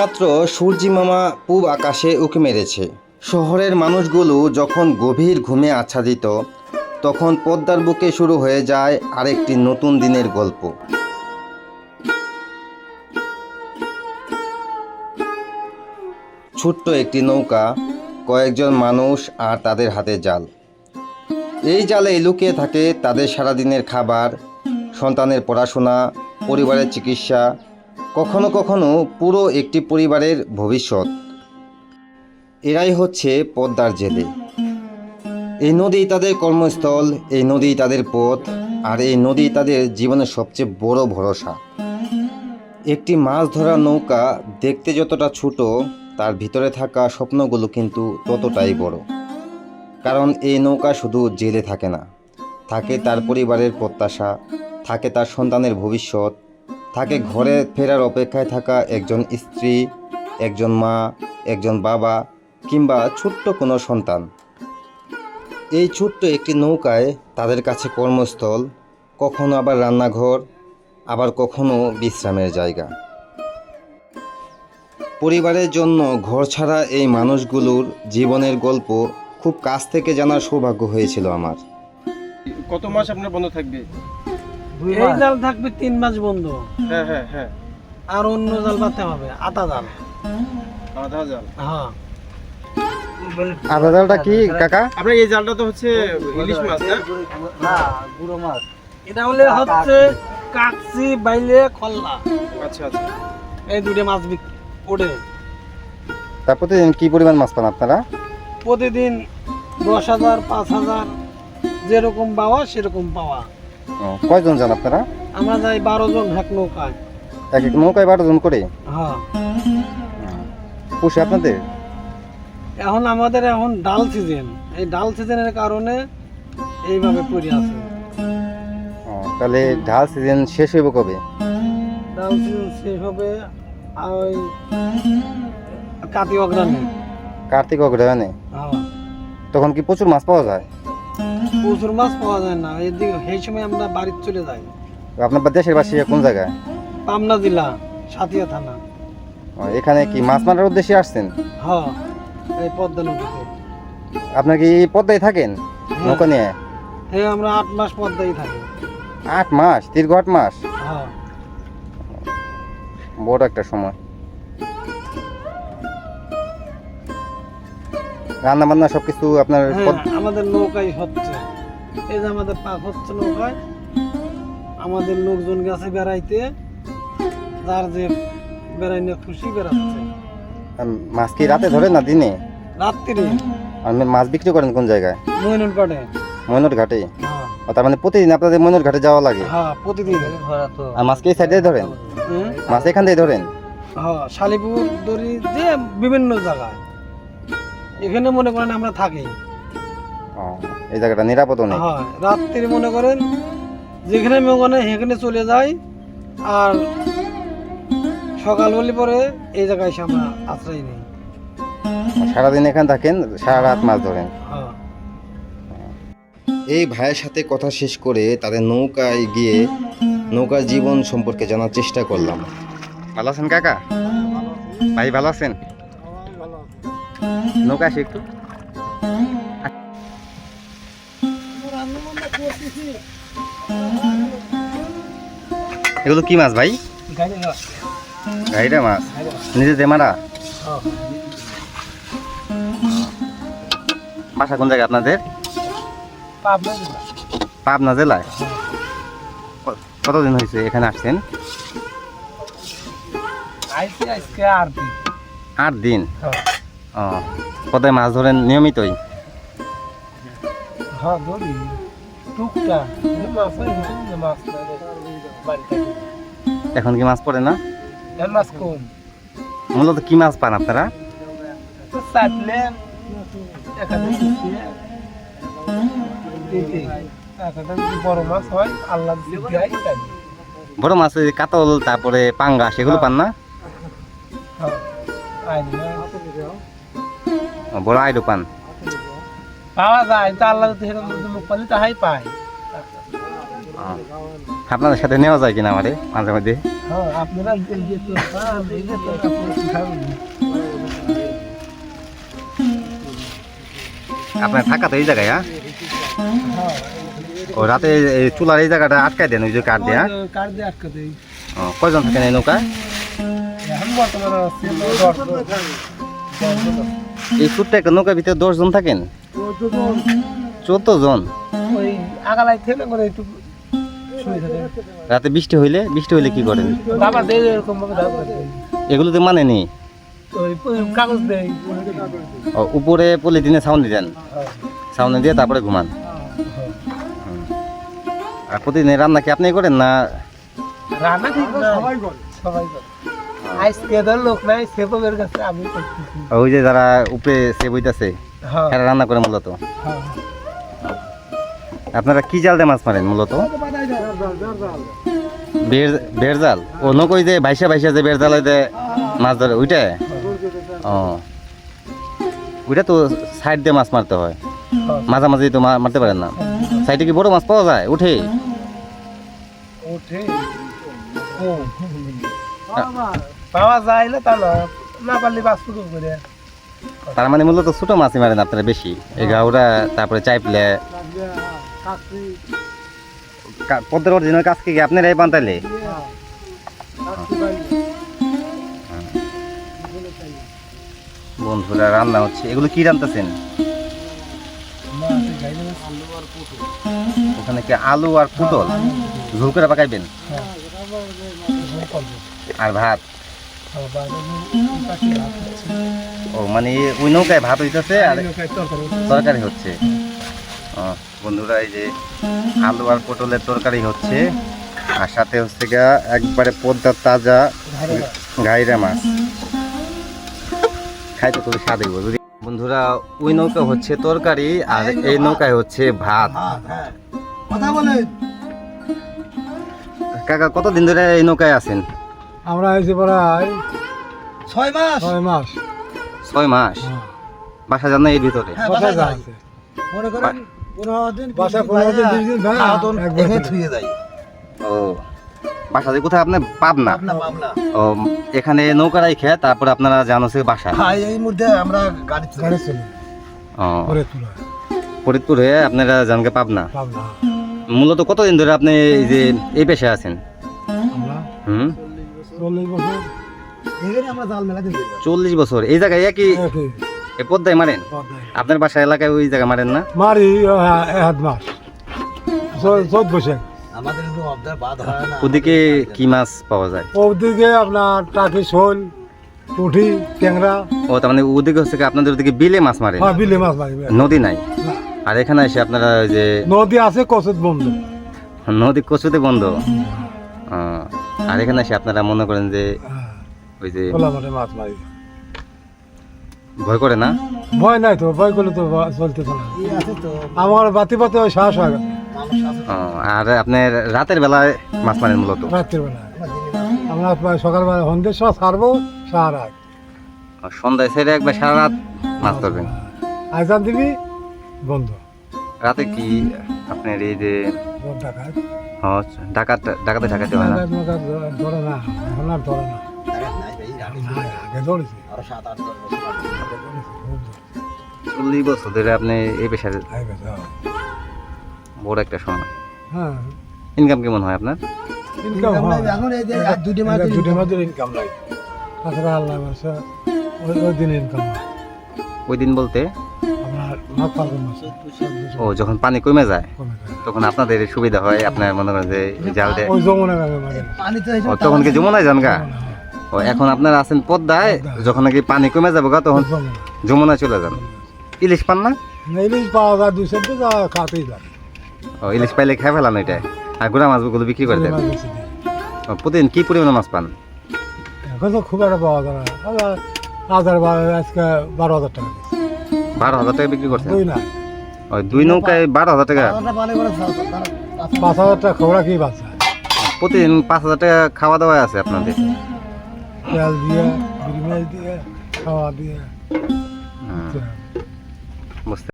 এইমাত্র সূর্যি মামা পূব আকাশে উঁকি মেরেছে। শহরের মানুষগুলো যখন গভীর ঘুমে আচ্ছাদিত, তখন পদ্মার বুকে শুরু হয়ে যায় আরেকটি নতুন দিনের গল্প। ছোট্ট একটি নৌকা, কয়েকজন মানুষ আর তাদের হাতে জাল। এই জালে লুকিয়ে থাকে তাদের সারাদিনের খাবার, সন্তানের পড়াশোনা, পরিবারের চিকিৎসা, কখনো কখনো পুরো একটি পরিবারের ভবিষ্যৎ। এরাই হচ্ছে পদ্মার জেলে। এই নদী তাদের কর্মস্থল, এই নদী তাদের পথ, আর এই নদী তাদের জীবনের সবচেয়ে বড় ভরসা। একটি মাছ ধরা নৌকা দেখতে যতটা ছোট, তার ভিতরে থাকা স্বপ্নগুলো কিন্তু ততটাই বড়। কারণ এই নৌকা শুধু জেলে থাকে না, থাকে তার পরিবারের প্রত্যাশা, থাকে তার সন্তানের ভবিষ্যৎ, থাকে ঘরে ফেরার অপেক্ষায় থাকা একজন স্ত্রী, একজন মা, একজন বাবা, কিংবা ছোট্ট কোনো সন্তান। এই ছোট্ট একটি নৌকায় তাদের কাছে কর্মস্থল, কখনো আবার রান্নাঘর, আবার কখনো বিশ্রামের জায়গা। পরিবারের জন্য ঘর ছাড়া এই মানুষগুলোর জীবনের গল্প খুব কাছ থেকে জানার সৌভাগ্য হয়েছিল আমার। কত মাস আপনার বন্ধ থাকবে? এই জাল থাকবে 3 মাস বন্ধ। হ্যাঁ হ্যাঁ হ্যাঁ। আর অন্য জাল বাতে হবে, আটা জাল। আধা জাল। হ্যাঁ। আদা জালটা কি কাকা? আপনার এই জালটা তো হচ্ছে ইলিশ মাছ না? না, গুঁড়ো মাছ। এটা হচ্ছে কাকসি, বাইলে, খল্লা। আচ্ছা আচ্ছা। এই দুটো মাছ ওঠে। তা প্রতিদিন কি পরিমাণ মাছ পান আপনারা? প্রতিদিন 10,000, 5,000, যেরকম পাওয়া সেরকম পাওয়া। কয়জন যান আপনারা? আমরা যাই 12 জন এক নৌকায়। এক এক নৌকায় 12 জন করে? হ্যাঁ। পুষে আপনাদের? এখন আমাদের ডাল সিজন, এই ডাল সিজনের কারণে এইভাবে পড়ে আছে। তাহলে ঢাল সিজন শেষ হইব কবে? ডাল সিজন শেষ হবে ওই কাতি অগ্রহায়ণে। কার্তিক অগ্রহায়ণে? হ্যাঁ। তখন কি প্রচুর মাছ পাওয়া যায়? প্রচুর মাছ পাওয়া যায় না, এদিকে সেই সময় আমরা বাড়িতে চলে যাই। আপনার দেশের বাসী কোন জায়গায়? পাবনা জেলা, সাতিয়া থানা। এখানে কি মাছ মারার উদ্দেশ্যে আসছেন? হ্যাঁ, এই পদ্মা নদীতে। আপনার কি এই পদ্মায় থাকেন নৌকা নিয়ে? হ্যাঁ, আমরা 8 মাস পদ্মায় থাকি। 8 মাস? দীর্ঘ 8 মাস? হ্যাঁ। বড় একটা সময়। রান্না বান্না সবকিছু আপনার? হ্যাঁ, আমাদের নৌকায় হচ্ছে। এই যে আমাদের পাক হচ্ছে নৌকায়, আমাদের লোকজন গেছে বেড়াইতে, যার যে বেড়াইনে খুশি বেড়াচ্ছে। মাছ কি রাতে ধরেন না দিনে? রাত্রিরে। আর মাছ বিক্রি করেন কোন জায়গায়? মইনুল পাড়ে। ময়নর ঘাটে? হ্যাঁ। তার মানে প্রতিদিন আপনাদের ময়নর ঘাটে যাওয়া লাগে? হ্যাঁ, প্রতিদিন। আর মাছ কি এই সাইডে ধরেন? মাছ এখান থেকে ধরেন? হ্যাঁ, শালিপুর দড়ি যে বিভিন্ন জায়গায়। এখানে মনে করেন আমরা থাকি। এই জায়গাটা নিরাপদ নেই? হ্যাঁ, রাত্রি মনে করেন যেখানে মনে সেখানে চলে যাই, আর সকাল হলে পরে এই জায়গায় এসে আমরা আশ্রয় নিই। সারাদিন এখানে থাকেন, সারা রাত মাছ ধরেন? হ্যাঁ। এই ভাইয়ের সাথে কথা শেষ করে তাদের নৌকায় গিয়ে নৌকার জীবন সম্পর্কে জানার চেষ্টা করলাম। ভালো আছেন কাকা? ভাই ভালো আছেন? নৌকা আসি একটু। এগুলো কি মাছ ভাই? গাইডা মাছ? নিজে মারা? বাসা কোন জায়গায় আপনাদের? পাবনা জেলায়? কতদিন হয়েছে এখানে আসছেন? 8 দিন? ও, কোথায় মাছ ধরেন নিয়মিতই? এখন কি মাছ পড়ে না? মূলত কি মাছ পান আপনারা? বড় মাছ হয়, আল্লাহ বড় মাছ কাতল, তারপরে পাঙ্গাস, এগুলো পান না? বড় আইডো পান? পাওয়া যায়, তা আল্লাহ মুখ পালি তাহাই পায়। আপনাদের সাথে নেওয়া যায় কিনা আমারে মাঝে মধ্যে? হ্যাঁ আপনারা এই যে তো এই যে তো আপনারা খাবেন। আপনার থাকা তো এই জায়গায়, হ্যাঁ? হ্যাঁ ও রাতে এই চুলার এই জায়গাটা আটকায় দেন ওই যে কাঠ দিয়ে, হ্যাঁ? কার দিয়ে আটকে দেই। ও, কয়জন থাকেন এই নৌকায়? এখন বর্তমানে আছে 10 এই ছোট্ট একটা নৌকার ভিতরে 10 জন থাকেন? 14 জন। ওই আগালাই থেকে করে একটু শুয়ে থাকে। রাতে বৃষ্টি হইলে কি করেন? বাবা দেয় এরকম ভাবে দাবা দেয়। এগুলো তো মানে নেই। ওই কাগজ দেয়। ও, উপরে পলিথিনে ছাউনি দেন, ছাউনি দিয়ে তারপরে ঘুমান। আর প্রতিদিন রান্না কি আপনি করেন না? রান্না ঠিক না সবাই করে, সবাই করে। আজকে ধর লোক নাই সেবকের কাছে আমি করতেছি। ওই যে যারা উপরে সেব হইতাছে হ্যাঁ এরা রান্না করে মূলত। হ্যাঁ আপনারা কি জাল দিয়ে মাছ মারেন মূলত? বের জাল? ও নৌকোই যে ভাইসা যে বের জালে যে মাছ ধরে ওইটা? ও, ওইটা তো সাইড দিয়ে মাছ মারতে হয়, মাঝামাঝি তো মারতে পারেন না। সাইডে কি বড় মাছ পাওয়া যায় উঠে? ওঠে পাওয়া যায় না তা না পারলে বাস পুকুর করে। তার মানে মূলত ছোট মাছই মারেন আপনারা বেশি, এই গাউরা তারপরে চাইপলে পদ্মার অরিজিনাল কাজ কি আপনারা এই বান্তাইলে? বন্ধুরা রান্না হচ্ছে, এগুলো কি রান্নাছেন? ওখানে কি আলু আর পটল ঝোল করে পাকাইবেন আর ভাত? ও মানে ওই নৌকায় ভাত হইতেছে আর তরকারি হচ্ছে। ও বন্ধুরা এই যে আলু আর পটলের তরকারি হচ্ছে, আর সাথে হচ্ছে গা একবারে পদ্মার তাজা ঘাইরা মাছ, খাইতে খুবই স্বাদ হইব। যদি বন্ধুরা ওই নৌকা হচ্ছে তরকারি আর এই নৌকায় হচ্ছে ভাত। কথা বলে কাকা কতদিন ধরে এই নৌকায় আছেন? আমরা এসে প্রায় 6 মাস। 6 মাস। বাসা যান না এর ভিতরে? বাসা যাচ্ছে মনে করেন 15 দিন বাসা 15 দিন 20 দিন একবারে থুয়ে যায়। ও বাসা যে কোথায়? আপনার পাবনা? ও এখানে নৌকা রাইখে তারপর আপনারা যান হচ্ছে বাসা? হ্যাঁ এই মধ্যে আমরা গাড়ি চলে ও ফরিদপুর হয়ে আপনারা জানকে পাবনা? মূলত কতদিন ধরে আপনি এই যে এই পেশায় আছেন? হুম 40 বছর। এই জায়গায় একই এই পদ্মায় মারেন? আপনার বাসা এলাকায় ওই জায়গায় মারেন না? মারি 1 মাস 14 বছর। ওদিকে কি মাছ পাওয়া যায়? ওদিকে আপনার টাকি, শোল, পুঁটি, ট্যাংরা। ও তার মানে ওদিকে হচ্ছে কি আপনাদের ওদিকে বিলে মাছ মারে? হ্যাঁ বিলে মাছ মারি। নদী নাই? আর এখানে এসে আপনারা ওই যে নদী আছে কচুত বন্ধ। নদী কচুতে বন্ধ। আর এখানে এসে আপনারা মনে করেন যে ওই যে মাছ মারি। ভয় করে না? ভয় নাই তো, ভয় করলে তো চলতে চলে। আমার বাতি পাতে ওই সাহস হয়। আর আপনার রাতের বেলায় মাছ মারেন মূলত? রাতের বেলায় আমরা সকালবেলা সন্ধ্যের সময় ছাড়বো, সারা সন্ধ্যায় ছেড়ে একবার সারা রাত মাছ ধরবেন? আইজান দিবি বন্ধ। রাতে কি আপনার এই যে ডাকাতে ঢাকাতে হয় না? ধরে না এখন আর ধরে না, আগে ধরেছি। 40 বছর ধরে আপনি এই পেশায়, বড় একটা সময়। হ্যাঁ ইনকাম কেমন হয় আপনার? ইনকাম দুটি মাস ইনকাম নাই। তাছাড়া আল্লাহ মাসে ওই দিন ইনকাম হয়। ওই দিন বলতে আপনার মাঘ ফাল্গুন মাসে। ও যখন পানি কমে যায় কমে যায়। তখন আপনাদের সুবিধা হয়, আপনার মনে করেন যে জাল দেয়। ওই যমুনা গাঙে মাঝে ও তখন কি যমুনায় যান গা? ও এখন আপনারা আছেন পদ্মায়, যখন নাকি পানি কমে যাবে গা তখন যমুনায় চলে যান। ইলিশ পান না? ইলিশ পাওয়া যায় 2 সেন্টে, যা খাতেই যায়। ও ইলিশ পাইলে খাই ফেলান ওইটা, আর গুড়া মাছগুলো বিক্রি করে দেন। প্রতিদিন কি পরিমাণে মাছ পান? এখন তো খুব একটা পাওয়া যায় না। আজকে 12,000 টাকা। 12,000 টাকা বিক্রি করছেন? দুই না ওই 2 নৌকায় 12,000 টাকা? 5,000 টাকা খবরা কি বাঁচা। প্রতিদিন 5,000 টাকা খাওয়া দাওয়া আছে আপনাদের? তেল দিয়ে, বিরিয়ানি দিয়ে, খাওয়া দিয়ে। বুঝতে